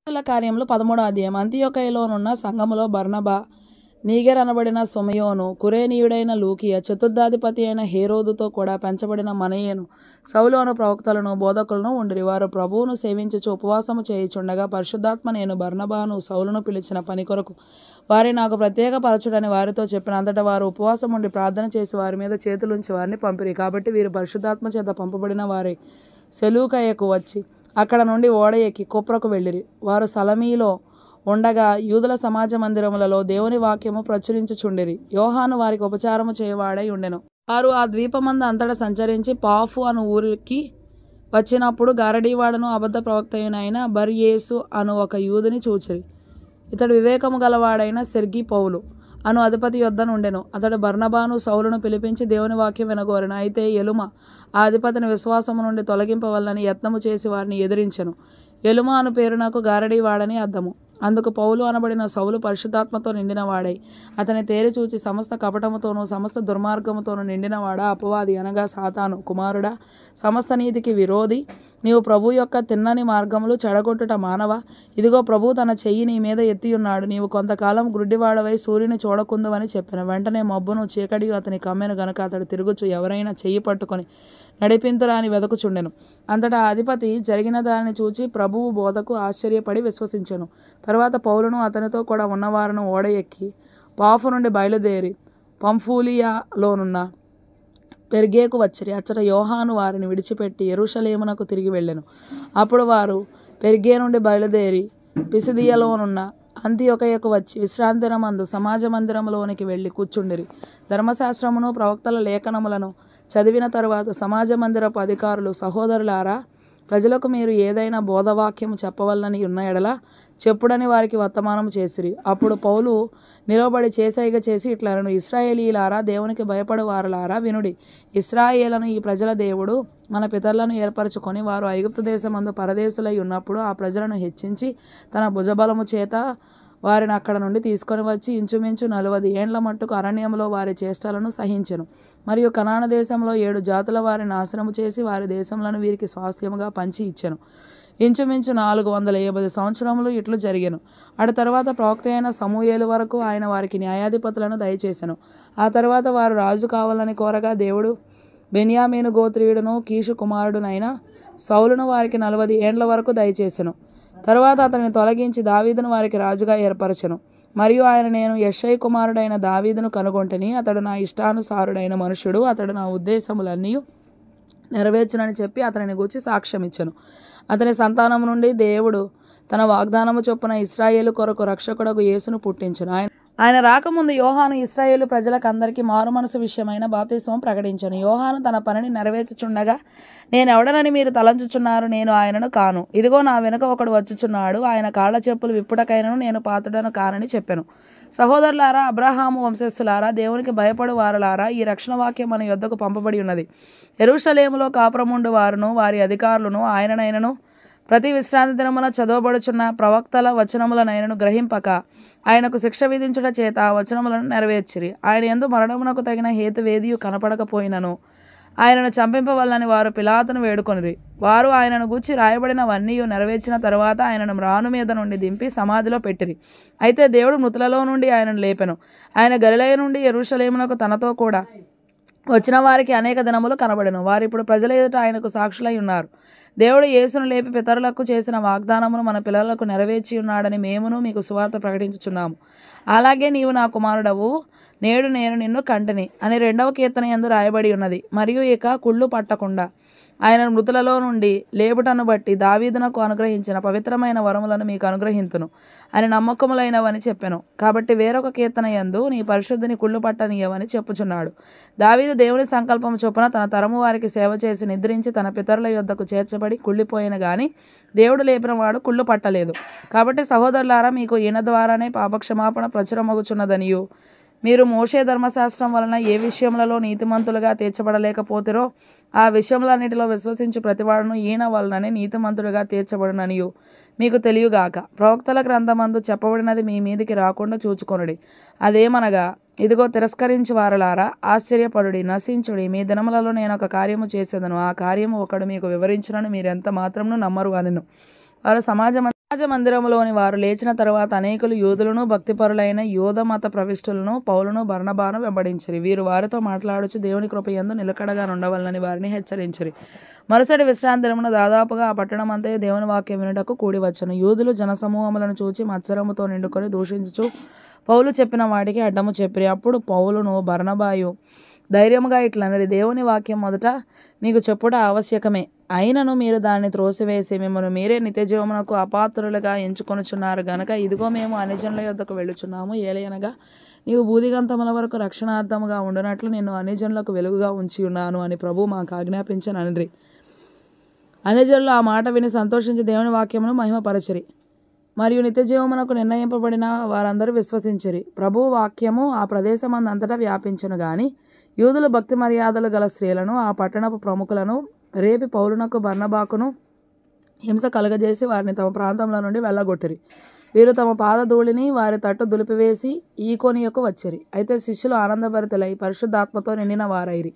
అపోస్తలుల కార్యములు 13వ అధ్యాయం. అంతియొకయలోనున్న సంఘములో బర్నబా, నీగెర్ అనబడిన సొమయోను, కురేనీయుడైన లూకియ, చతుర్థాధిపతి అయిన హేరోదుతో కూడా పెంచబడిన మనయేను, సౌలు అను ప్రవక్తలను బోధకులను ఉండిరి. వారు ప్రభువును సేవించుచు ఉపవాసము చేయుచుండగా పరిశుద్ధాత్మ నేను బర్నబాను సౌలును పిలిచిన పని కొరకు వారి నాకు ప్రత్యేకపరచుడని వారితో చెప్పిన. అంతటా వారు ఉపవాసం ఉండి ప్రార్థన చేసి వారి మీద చేతులుంచి వారిని పంపిరి. కాబట్టి వీరు పరిశుద్ధాత్మ చేత పంపబడిన వారి సెలూకయకు వచ్చి అక్కడ నుండి ఓడ ఎక్కి కుప్రకు వెళ్ళిరి. వారు సలమీలో ఉండగా యూదుల సమాజ మందిరములలో దేవుని వాక్యము ప్రచురించుచుండిరి. యోహాను వారికి ఉపచారము చేయవాడై ఉండెను. వారు ఆ ద్వీపమందు అంతటా సంచరించి పాఫు అను ఊరికి వచ్చినప్పుడు గారడీవాడను అబద్ధ ప్రవక్తయునైన బర్యేసు అను ఒక యూదుని చూచిరి. ఇతడు వివేకము గలవాడైన సెర్గి పౌలు అను అధిపతి యొద్ద నుండెను. అతడు బర్నబాను సౌలును పిలిపించి దేవుని వాక్యం వినగోరెను. అయితే ఎలుమ ఆ అధిపతిని విశ్వాసము నుండి తొలగింపవలనని యత్నము చేసి వారిని ఎదిరించెను. ఎలుమ అను పేరు నాకు గారడీవాడని అర్థము. అందుకు పౌలు అనబడిన సౌలు పరిశుద్ధాత్మతో నిండినవాడై అతని తేరి చూచి సమస్త కపటముతోనూ సమస్త దుర్మార్గముతోనూ నిండినవాడా, అపవాది అనగా సాతాను కుమారుడా, సమస్త నీతికి విరోధి, నీవు ప్రభు యొక్క తిన్నని మార్గములు చెడగొట్టుట మానవా, ఇదిగో ప్రభు తన చెయ్యి నీ మీద ఎత్తియున్నాడు. నీవు కొంతకాలం గుడ్డివాడవై సూర్యుని చూడకుందువని చెప్పాను. వెంటనే మబ్బును చీకటి అతని కమ్మెను గనుక అతడు తిరుగుచు ఎవరైనా చెయ్యి పట్టుకొని నడిపింతురా అని వెదకుచుండెను. అంతటా అధిపతి జరిగిన దానిని చూచి ప్రభువు బోధకు ఆశ్చర్యపడి విశ్వసించెను. తర్వాత పౌలును అతనితో కూడా ఉన్నవారును ఓడ ఎక్కి పాఫు నుండి బయలుదేరి పంఫూలియాలోనున్న పెర్గేకు వచ్చిరి. అచ్చట యోహాను వారిని విడిచిపెట్టి యెరూషలేమునకు తిరిగి వెళ్ళెను. అప్పుడు వారు పెర్గే నుండి బయలుదేరి పిసిదియలోనున్న అంతియొకయకు వచ్చి విశ్రాంతినమందు సమాజ మందిరములోనికి వెళ్ళి కూర్చుండిరి. ధర్మశాస్త్రమును ప్రవక్తల లేఖనములను చదివిన తరువాత సమాజ మందిరపు అధికారులు, సహోదరులారా, ప్రజలకు మీరు ఏదైనా బోధవాక్యము చెప్పవలనని ఉన్న ఎడల చెప్పుడని వారికి వర్తమానము చేసిరి. అప్పుడు పౌలు నిలబడి చేసైగ చేసి ఇట్లనెను, ఇశ్రాయేలీయులారా, దేవునికి భయపడు వారలారా, వినుడి. ఇశ్రాయేలను ఈ ప్రజల దేవుడు మన పితరులను ఏర్పరచుకొని వారు ఐగుప్తు దేశమందు పరదేశులై ఉన్నప్పుడు ఆ ప్రజలను హెచ్చించి తన భుజబలము చేత వారిని అక్కడ నుండి తీసుకొని వచ్చి ఇంచుమించు 40 ఏండ్ల మట్టుకు అరణ్యంలో వారి చేష్టలను సహించెను. మరియు కనాను దేశంలో 7 జాతుల వారిని నాశనము చేసి వారి దేశములను వీరికి స్వాస్థ్యముగా పంచి ఇచ్చెను. ఇంచుమించు 450 సంవత్సరములు ఇట్లు జరిగెను. అటు తర్వాత ప్రవక్త అయిన సమూయేలు వరకు ఆయన వారికి న్యాయాధిపతులను దయచేసెను. ఆ తర్వాత వారు రాజు కావాలని కోరగా దేవుడు బెన్యామీను గోత్రీయుడును కీషు కుమారుడునైన సౌలును వారికి 40 ఏండ్ల వరకు దయచేసెను. తరువాత అతనిని తొలగించి దావీదును వారికి రాజుగా ఏర్పరచెను. మరియు ఆయన, నేను యెషై కుమారుడైన దావీదును కనుగొంటిని, అతడు నా ఇష్టానుసారుడైన మనుష్యుడు, అతడు నా ఉద్దేశములన్నీ నెరవేర్చునని చెప్పి అతనిని గూర్చి సాక్ష్యమిచ్చెను. అతని సంతానము నుండి దేవుడు తన వాగ్దానము చొప్పున ఇశ్రాయేలు కొరకు రక్షకుడగు యేసును పుట్టించెను. ఆయన రాకముందు యోహాను ఇశ్రాయేలు ప్రజలకందరికీ మారుమనసు విషయమైన బాప్తిస్మం ప్రకటించెను. యోహాను తన పనిని నెరవేర్చుచుండగా, నేనెవడనని మీరు తలంచుచున్నారు, నేను ఆయనను కాను. ఇదిగో నా వెనుక ఒకడు వచ్చుచున్నాడు, ఆయన కాళ్ళ చెప్పులు విప్పుటకైనను నేను పాత్రుడను కానని చెప్పెను. సహోదరులారా, అబ్రహాము వంశస్థులారా, దేవునికి భయపడు వారలారా, ఈ రక్షణ వాక్యం మన యొద్దకు పంపబడి ఉన్నది. యెరూషలేములో కాపురముండు వారును వారి అధికారులను ఆయననైనను ప్రతి విశ్రాంతి దినమున చదవబడుచున్న ప్రవక్తల వచనములనైనను గ్రహింపక ఆయనకు శిక్ష విధించుట చేత ఆ వచనములను నెరవేర్చిరి. ఆయన యందు మరణమునకు తగిన హేతువేదియు కనపడకపోయినను ఆయనను చంపింపవలనని వారు పిలాతును వేడుకొనిరి. వారు ఆయనను గూర్చి రాయబడినవన్నీ నెరవేర్చిన తరువాత ఆయనను మ్రాను మీద నుండి దింపి సమాధిలో పెట్టిరి. అయితే దేవుడు మృతులలో నుండి ఆయనను లేపెను. ఆయన గలిలయ నుండి యెరూషలేమునకు తనతో కూడా వచ్చిన వారికి అనేక దినములు కనబడెను. వారిప్పుడు ప్రజల ఎదుట ఆయనకు సాక్షులై ఉన్నారు. దేవుడు యేసును లేపి పితరులకు చేసిన వాగ్దానమును మన పిల్లలకు నెరవేర్చి ఉన్నాడని మేమును మీకు సువార్త ప్రకటించుచున్నాము. అలాగే నీవు నా కుమారుడవు, నేడు నేను నిన్ను కంటిని అని 2వ కీర్తన యందు రాయబడి ఉన్నది. మరియు ఇక కుళ్ళు పట్టకుండా ఆయన మృతులలో నుండి లేపుటను బట్టి దావీదునకు అనుగ్రహించిన పవిత్రమైన వరములను మీకు అనుగ్రహింతును అని నమ్మకములైనవని చెప్పెను. కాబట్టి వేరొక కీర్తన యందు నీ పరిశుద్ధిని కుళ్ళు పట్టనీయవని చెప్పుచున్నాడు. దావీదు దేవుని సంకల్పము చొప్పున తన తరము వారికి సేవ చేసి నిద్రించి తన పితరుల యొద్దకు చేర్చబడి కుళ్ళిపోయిన గాని దేవుడు లేపిన వాడు కుళ్ళు పట్టలేదు. కాబట్టి సహోదరులారా, మీకు ఈయన ద్వారానే పాపక్షమాపణ ప్రచురమగుచున్నదనియు మీరు మోషే ధర్మశాస్త్రం వలన ఏ విషయములలో నీతిమంతులుగా తీర్చబడలేకపోతిరో ఆ విషయములన్నిటిలో విశ్వసించు ప్రతివాడును ఈయన వలననే నీతిమంతుడుగా తీర్చబడుననియు మీకు తెలియగాక. ప్రవక్తల గ్రంథమందు చెప్పబడినది మీ మీదికి రాకుండా చూచుకొనుడి. అదేమనగా, ఇదిగో తిరస్కరించు వారలారా, ఆశ్చర్యపడుడి, నశించుడి. మీ దినములలో నేను ఒక కార్యము చేసేదను, ఆ కార్యము ఒకడు మీకు వివరించునని మీరెంత మాత్రమును నమ్మరు అనెను. వారు సమాజ రాజమందిరములోని వారు లేచిన తరువాత అనేకులు యూదులను భక్తిపరులైన యూద మత ప్రవిష్టులను పౌలును బర్నబాను వెంబడించిరి. వీరు వారితో మాట్లాడుచు దేవుని కృపయందు నిలకడగా ఉండవలనని వారిని హెచ్చరించిరి. మరుసటి విశ్రాంతి దినమున దాదాపుగా ఆ పట్టణం అంతయు దేవుని వాక్యం వినుటకు కూడి వచ్చెను. యూదులు జనసమూహములను చూచి మత్సరముతో నిండుకొని దూషించుచు పౌలు చెప్పిన వాటికి అడ్డము చెప్పిరి. అప్పుడు పౌలును బర్నబాయు ధైర్యముగా ఇట్లనరి, దేవుని వాక్యం మొదట మీకు చెప్పుట ఆవశ్యకమే, అయినను మీరు దాన్ని త్రోసివేసి మిమ్మల్ని మీరే నిత్యజీవమునకు అపాత్రులుగా ఎంచుకొనుచున్నారు గనక ఇదిగో మేము అన్యజనుల యొద్దకు వెళ్ళుచున్నాము. ఏలయనగా నీవు బూదిగంతముల వరకు రక్షణార్థముగా ఉండునట్లు నిన్ను అన్యజనులకు వెలుగుగా ఉంచి ఉన్నాను అని ప్రభు మాకు ఆజ్ఞాపించననిరి. అన్యజనులు ఆ మాట విని సంతోషించి దేవుని వాక్యమును మహిమపరచిరి. మరియు నిత్యజీవమునకు నిర్ణయింపబడిన వారందరూ విశ్వసించిరి. ప్రభువు వాక్యము ఆ ప్రదేశమందంతటా వ్యాపించెను గాని యూదులు భక్తి మర్యాదలు గల స్త్రీలను ఆ పట్టణపు ప్రముఖులను రేపి పౌలునకు బర్నబాకును హింస కలుగజేసి వారిని తమ ప్రాంతంలో నుండి వెళ్ళగొట్టిరి. వీరు తమ పాదధూళిని వారి తట్టు దులిపివేసి ఈకొనియకు వచ్చిరి. అయితే శిష్యులు ఆనందభరితులై పరిశుద్ధాత్మతో నిండిన వారైరి.